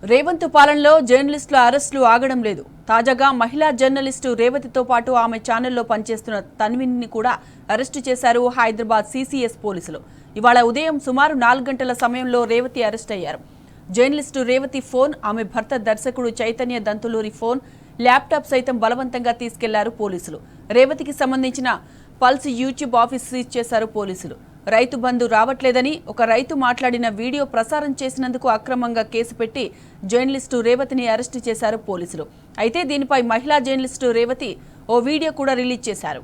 రేవంత్ పాలనలో జర్నలిస్టుల అరెస్టులు ఆగడం లేదు. తాజాగా మహిళా జర్నలిస్టు రేవతితో పాటు ఆమె ఛానల్లో పనిచేస్తున్న తన్విని కూడా అరెస్టు చేశారు హైదరాబాద్ సిసిఎస్ పోలీసులు. ఇవాళ ఉదయం సుమారు 4 గంటల సమయంలో రేవతి అరెస్ట్ అయ్యారు. జర్నలిస్టు రేవతి ఫోన్, ఆమె భర్త దర్శకుడు చైతన్య దంతులూరి ఫోన్, ల్యాప్టాప్ సైతం బలవంతంగా తీసుకెళ్లారు పోలీసులు. రేవతికి సంబంధించిన పల్స్ యూట్యూబ్ ఆఫీస్ సీజ్ చేశారు పోలీసులు. రైతు బంధు రావట్లేదని ఒక రైతు మాట్లాడిన వీడియో ప్రసారం చేసినందుకు అక్రమంగా కేసు పెట్టి జర్నలిస్టు రేవతిని అరెస్టు చేశారు పోలీసులు. అయితే దీనిపై మహిళా జర్నలిస్టు రేవతి ఓ వీడియో కూడా రిలీజ్ చేశారు.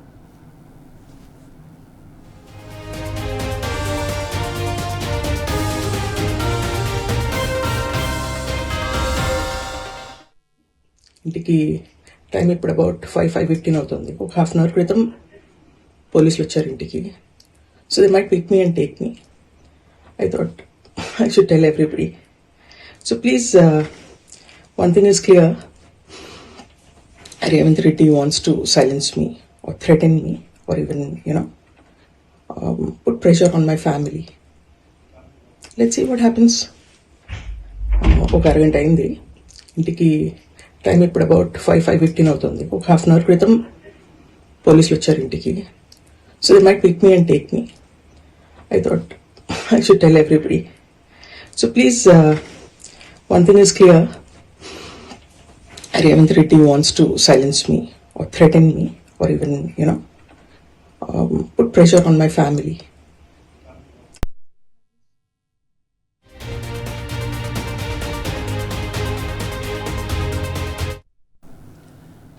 ఇంటికి టైం ఇప్పుడు అబౌట్ 5:15 అవుతుంది. ఒక హాఫ్ అన్ అవర్ క్రితం పోలీసులు వచ్చారు ఇంటికి. So they might pick me and take me. I thought I should tell everybody. So please, one thing is clear. Revanth Reddy wants to silence me or threaten me or even, put pressure on my family. Let's see what happens. ఒక అరగంట అయింది. ఇంటికి time ఇప్పుడు about 5:15 అవుతుంది. ఒక half an hour క్రితం పోలీసులు వచ్చారు ఇంటికి. So they might pick me and take me. I thought I should tell everybody. So please, one thing is clear. Revanth Reddy wants to silence me or threaten me or even, put pressure on my family.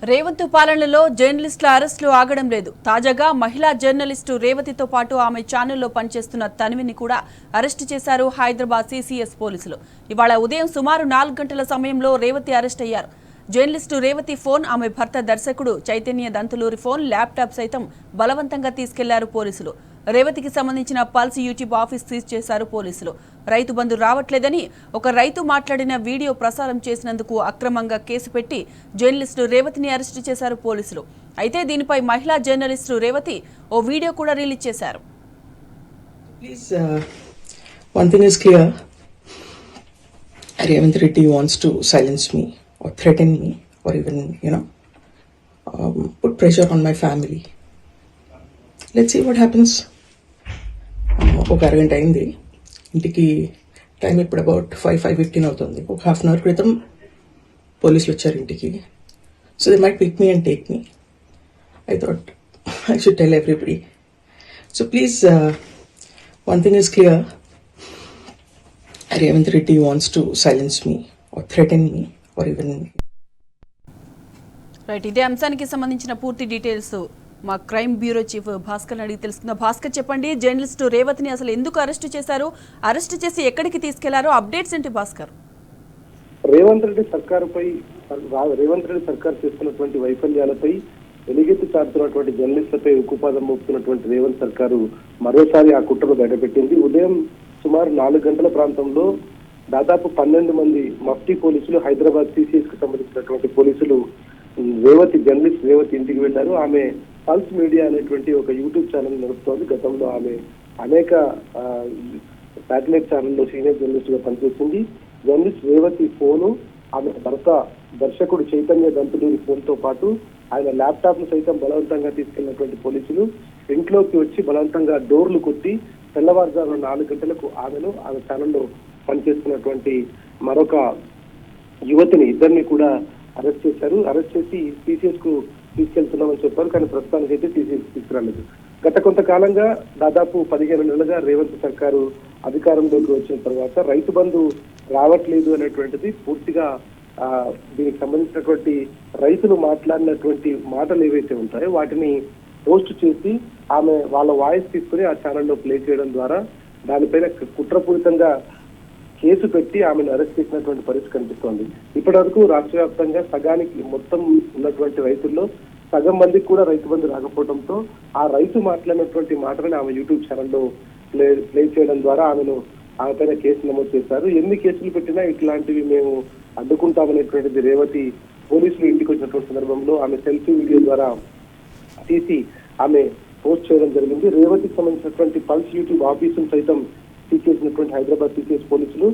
Revanth పాలనలో జర్నలిస్టుల అరెస్టులు ఆగడం లేదు. తాజాగా మహిళా journalist రేవతితో పాటు ఆమె ఛానల్లో పనిచేస్తున్న తన్విని కూడా అరెస్టు చేశారు హైదరాబాద్ సిసిఎస్ పోలీసులు. ఇవాళ ఉదయం సుమారు 4 గంటల సమయంలో రేవతి అరెస్ట్ అయ్యారు. జర్నలిస్టు రేవతి ఫోన్, ఆమె భర్త దర్శకుడు చైతన్య దంతులూరి ఫోన్, ల్యాప్టాప్ సైతం బలవంతంగా తీసుకెళ్లారు పోలీసులు. రేవతికి సంబంధించిన పల్స్ యూట్యూబ్ ఆఫీస్ సీజ్ చేశారు పోలీసులు. రైతు బంధు రావట్లేదని ఒక రైతు మాట్లాడిన వీడియో ప్రసారం చేసినందుకు అక్రమంగా కేసు పెట్టి జర్నలిస్టు రేవతిని అరెస్టు చేశారు పోలీసులు. అయితే దీనిపై మహిళా జర్నలిస్టు రేవతి ఓ వీడియో కూడా రిలీజ్ చేశారు. Please, one thing is clear. Revanth Reddy wants to silence me or threaten me or even, put pressure on my family. Let's see what happens. ఒక అరగంట అయింది. ఇంటికి టైం ఇప్పుడు అబౌట్ 5:15 అవుతుంది. ఒక హాఫ్ అన్ అవర్ క్రితం పోలీసులు వచ్చారు ఇంటికి. So they might pick me and take me. I thought I should tell everybody. So please, one thing is clear. Revanth Reddy wants to silence me or threaten me or even. Right, ఇదే అంశానికి సంబంధించిన పూర్తి details మా crime bureau chief Bhaskar అడిగి తెలుసుకుందాం. భాస్కర్, చెప్పండి, journalist రేవతిని అసలు ఎందుకు అరెస్టు చేశారు, అరెస్టు చేసి ఎక్కడికి తీసుకెళ్లారో అప్డేట్స్ ఏంటి భాస్కర్? రేవంత్ రెడ్డి సర్కార్ చేస్తున్నటువంటి వైఫల్యాలపై వెలుగెత్తి చాటుతున్నటువంటి జర్నలిస్టులపై ఉక్కుపాదం మోపుతున్నటువంటి రేవంత్ సర్కారు మరోసారి ఆ కుట్రను బయటపెట్టింది. ఉదయం సుమారు 4 గంటల ప్రాంతంలో దాదాపు 12 మంది మఫ్టీ పోలీసులు, హైదరాబాద్ సిసిఎస్ కు సంబంధించినటువంటి పోలీసులు జర్నలిస్ట్ రేవతి ఇంటికి వెళ్లారు. ఆమె పల్స్ మీడియా అనేటువంటి ఒక యూట్యూబ్ ఛానల్ నడుపుతోంది. గతంలో ఆమె అనేక శాటిలైట్ ఛానల్లో సీనియర్ జర్నలిస్ట్ గా పనిచేసింది. జర్నలిస్ట్ రేవతి ఫోను, ఆమె భర్త దర్శకుడు చైతన్య దంతులూరి ఫోన్ తో పాటు ఆయన ల్యాప్టాప్ ను సైతం బలవంతంగా తీసుకెళ్లినటువంటి పోలీసులు ఇంట్లోకి వచ్చి బలవంతంగా డోర్లు కొట్టి తెల్లవారుజామున 4 గంటలకు ఆమె ఛానల్లో పనిచేస్తున్నటువంటి మరొక యువతిని, ఇద్దరిని కూడా అరెస్ట్ చేశారు. అరెస్ట్ చేసి సిసిఎస్ కు తీసుకెళ్తున్నామని చెప్పారు. కానీ ప్రస్తుతానికి అయితే సిసిఎస్ తీసుకురాలేదు. గత కొంతకాలంగా దాదాపు 15 నెలలుగా రేవంత్ సర్కారు అధికారంలోకి వచ్చిన తర్వాత రైతు బంధు రావట్లేదు అనేటువంటిది పూర్తిగా దీనికి సంబంధించినటువంటి రైతులు మాట్లాడినటువంటి మాటలు ఏవైతే ఉంటాయో వాటిని పోస్ట్ చేసి ఆమె వాళ్ళ వాయిస్ తీసుకుని ఆ ఛానల్లో ప్లే చేయడం ద్వారా దానిపైన కుట్రపూరితంగా కేసు పెట్టి ఆమెను అరెస్ట్ చేసినటువంటి పరిస్థితి కనిపిస్తోంది. ఇప్పటి వరకు రాష్ట్ర వ్యాప్తంగా సగానికి మొత్తం ఉన్నటువంటి రైతుల్లో సగం మందికి కూడా రైతు బంధు రాకపోవడంతో ఆ రైతు మాట్లాడినటువంటి మాటలను ఆమె యూట్యూబ్ ఛానల్లో ప్లే చేయడం ద్వారా ఆమె పైన కేసు నమోదు చేశారు. ఎన్ని కేసులు పెట్టినా ఇట్లాంటివి మేము అడ్డుకుంటామనేటువంటిది రేవతి పోలీసులు ఇంటికి వచ్చినటువంటి సందర్భంలో ఆమె సెల్ఫీ వీడియో ద్వారా తీసి ఆమె పోస్ట్ చేయడం జరిగింది. రేవతికి సంబంధించినటువంటి పల్స్ యూట్యూబ్ ఆఫీసును సైతం సీజ్ చేసినటువంటి హైదరాబాద్ సిసిఎస్ పోలీసులు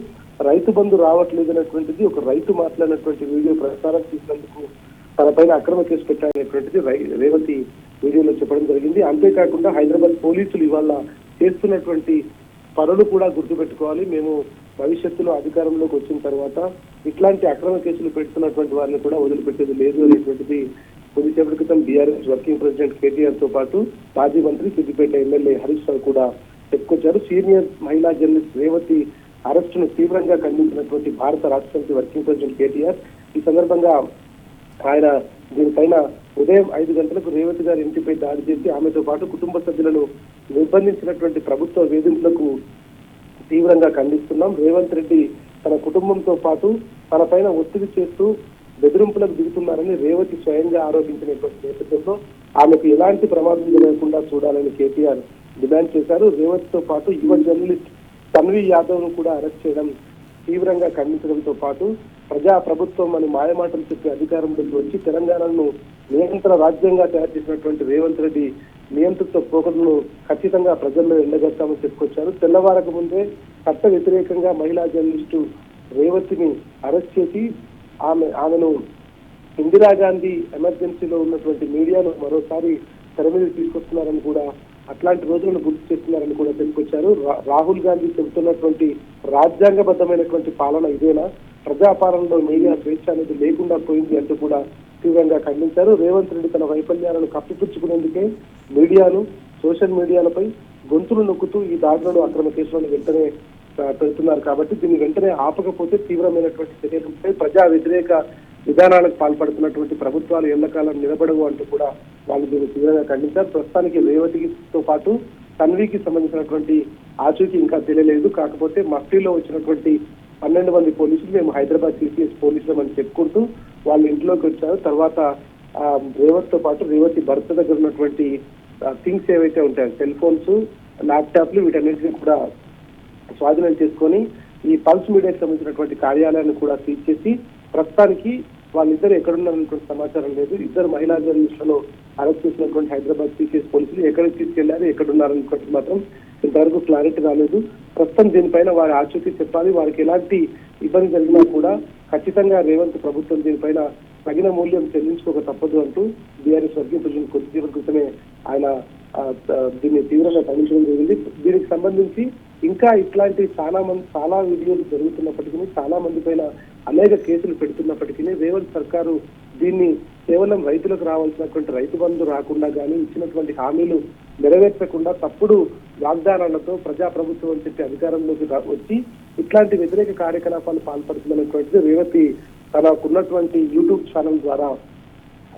రైతు బంధు రావట్లేదు అనేటువంటిది ఒక రైతు మాట్లాడినటువంటి వీడియో ప్రసారం చేసినందుకు తన పైన అక్రమ కేసు పెట్టాలనేటువంటిది రేవతి వీడియోలో చెప్పడం జరిగింది. అంతేకాకుండా హైదరాబాద్ పోలీసులు ఇవాళ చేస్తున్నటువంటి పనులు కూడా గుర్తుపెట్టుకోవాలి. మేము భవిష్యత్తులో అధికారంలోకి వచ్చిన తర్వాత ఇట్లాంటి అక్రమ కేసులు పెడుతున్నటువంటి వారిని కూడా వదిలిపెట్టేది లేదు అనేటువంటిది కొద్దిసేపటి క్రితం బీఆర్ఎస్ వర్కింగ్ ప్రెసిడెంట్ కేటీఆర్ తో పాటు మాజీ మంత్రి సిద్దిపేట ఎమ్మెల్యే హరీష్ రావు కూడా చెప్పుకొచ్చారు. సీనియర్ మహిళా జర్నలిస్ట్ రేవతి అరెస్టును తీవ్రంగా ఖండించినటువంటి భారత రాష్ట్ర సమితి వర్కింగ్ ప్రెసిడెంట్ కేటీఆర్ ఈ సందర్భంగా ఆయన దీనిపైన ఉదయం 5 గంటలకు రేవతి గారి ఇంటిపై దాడి చేసి ఆమెతో పాటు కుటుంబ సభ్యులను నిర్బంధించినటువంటి ప్రభుత్వ వేధింపులకు తీవ్రంగా ఖండిస్తున్నాం. రేవంత్ రెడ్డి తన కుటుంబంతో పాటు తన పైన ఒత్తిడి చేస్తూ బెదిరింపులకు దిగుతున్నారని రేవతి స్వయంగా ఆరోపించినటువంటి నేపథ్యంలో ఆమెకు ఎలాంటి ప్రమాదం జరగకుండా చూడాలని కేటీఆర్ డిమాండ్ చేశారు. రేవతితో పాటు యువ జర్నలిస్ట్ తన్వి యాదవ్ ను కూడా అరెస్ట్ చేయడం తీవ్రంగా ఖండించడంతో పాటు ప్రజా ప్రభుత్వం అని మాయమాటలు చెప్పి అధికారంలోకి వచ్చి తెలంగాణను నియంత్రణ రాజ్యంగా తయారు చేసినటువంటి రేవంత్ రెడ్డి నియంత్రిత పోకడలను ఖచ్చితంగా ప్రజల్లో ఎండగట్టామని చెప్పుకొచ్చారు. తెల్లవారకు ముందే చట్ట వ్యతిరేకంగా మహిళా జర్నలిస్టు రేవతిని అరెస్ట్ చేసి ఆమెను ఇందిరాగాంధీ ఎమర్జెన్సీలో ఉన్నటువంటి మీడియాను మరోసారి తెర మీద తీసుకొస్తున్నారని కూడా అట్లాంటి రోజులను గుర్తు చేస్తున్నారని కూడా చెప్పుకొచ్చారు. రాహుల్ గాంధీ చెబుతున్నటువంటి రాజ్యాంగబద్ధమైనటువంటి పాలన ఇదేనా? ప్రజాపాలనలో మీడియా స్వేచ్ఛ అనేది లేకుండా పోయింది అంటూ కూడా తీవ్రంగా ఖండించారు. రేవంత్ రెడ్డి తన వైఫల్యాలను కప్పిపుచ్చుకునేందుకే మీడియాను సోషల్ మీడియాలపై గొంతులు నొక్కుతూ ఈ దాడులను అక్రమ కేసులను వెంటనే పెడుతున్నారు కాబట్టి దీన్ని వెంటనే ఆపకపోతే తీవ్రమైనటువంటి చర్యలపై ప్రజా వ్యతిరేక విధానాలకు పాల్పడుతున్నటువంటి ప్రభుత్వాలు ఎల్లకాలం నిలబడవు అంటూ కూడా వాళ్ళు దీన్ని తీవ్రంగా ఖండించారు. ప్రస్తుతానికి రేవతితో పాటు తన్వికి సంబంధించినటువంటి ఆచూకీ ఇంకా తెలియలేదు. కాకపోతే మఫ్టీలో వచ్చినటువంటి 12 మంది పోలీసులు మేము హైదరాబాద్ సిసిఎస్ పోలీసులు అని చెప్పుకుంటూ వాళ్ళ ఇంట్లోకి వచ్చారు. తర్వాత రేవతితో పాటు రేవతి భర్త దగ్గర ఉన్నటువంటి థింగ్స్ ఏవైతే ఉంటాయో సెల్ ఫోన్స్, ల్యాప్టాప్లు వీటన్నిటిని కూడా స్వాధీనం చేసుకొని ఈ పల్స్ మీడియాకి సంబంధించినటువంటి కార్యాలయాన్ని కూడా సీజ్ చేసి ప్రస్తుతానికి వాళ్ళిద్దరు ఎక్కడున్నారనేటువంటి సమాచారం లేదు. ఇద్దరు మహిళా జర్నలిస్టులను అరెస్ట్ చేసినటువంటి హైదరాబాద్ సిసిఎస్ పోలీసులు ఎక్కడికి తీసుకెళ్లారు, ఎక్కడున్నారనేటువంటి మాత్రం ఇంతవరకు క్లారిటీ రాలేదు. ప్రస్తుతం దీనిపైన వారి ఆచూకీ చెప్పాలి. వారికి ఎలాంటి ఇబ్బంది జరిగినా కూడా ఖచ్చితంగా రేవంత్ ప్రభుత్వం దీనిపైన తగిన మూల్యం చెల్లించుకోక తప్పదు అంటూ బీఆర్ఎస్ వర్గీయ ప్రజలు కొద్దిసేపటి క్రితమే ఆయన దీన్ని తీవ్రంగా ఖండించడం జరిగింది. దీనికి సంబంధించి ఇంకా ఇట్లాంటి చాలా వీడియోలు జరుగుతున్నప్పటికీ చాలా మంది పైన అనేక కేసులు పెడుతున్నప్పటికీ రేవంత్ సర్కారు దీన్ని కేవలం రైతులకు రావాల్సినటువంటి రైతు బంధు రాకుండా కానీ ఇచ్చినటువంటి హామీలు నెరవేర్చకుండా తప్పుడు వాగ్దానాలతో ప్రజాప్రభుత్వం అని చెప్పి అధికారంలోకి వచ్చి ఇట్లాంటి వ్యతిరేక కార్యకలాపాలు పాల్పడుతున్నటువంటిది రేవతి తనకున్నటువంటి యూట్యూబ్ ఛానల్ ద్వారా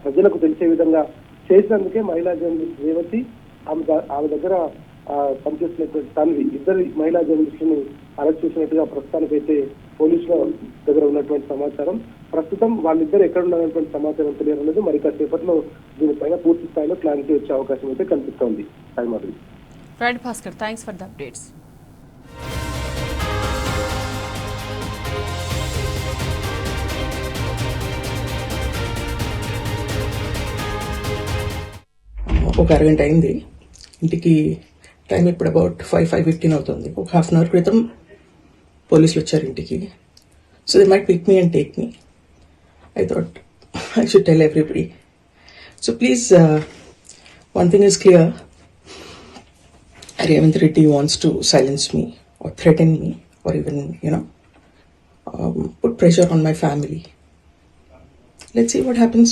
ప్రజలకు తెలిసే విధంగా చేసినందుకే మహిళా జర్నలిస్ట్ రేవతి ఆమె దగ్గర పనిచేస్తున్నటువంటి తన్వి ఇద్దరు మహిళా జర్నలిస్టులను అరెస్ట్ చేసినట్టుగా ప్రస్తుతానికైతే పోలీసుల దగ్గర ఉన్నటువంటి సమాచారం. ప్రస్తుతం వాళ్ళిద్దరు ఎక్కడ ఉన్నటువంటి సమాచారం తెలియలేదు. మరి కాసేపట్లో దీనిపైన పూర్తి స్థాయిలో క్లారిటీ వచ్చే అవకాశం అయితే కనిపిస్తోంది. Right Bhaskar, thanks for the updates. ఒక అరగంట అయింది. ఇంటికి టైం ఇప్పుడు అబౌట్ 5:15 అవుతుంది. ఒక హాఫ్ అన్ అవర్ క్రితం పోలీసులు వచ్చారు ఇంటికి. So they might pick me and take me. I thought I should tell everybody. So please, one thing is clear. Revanth Reddy wants to silence me or threaten me or even, put pressure on my family. Let's see what happens.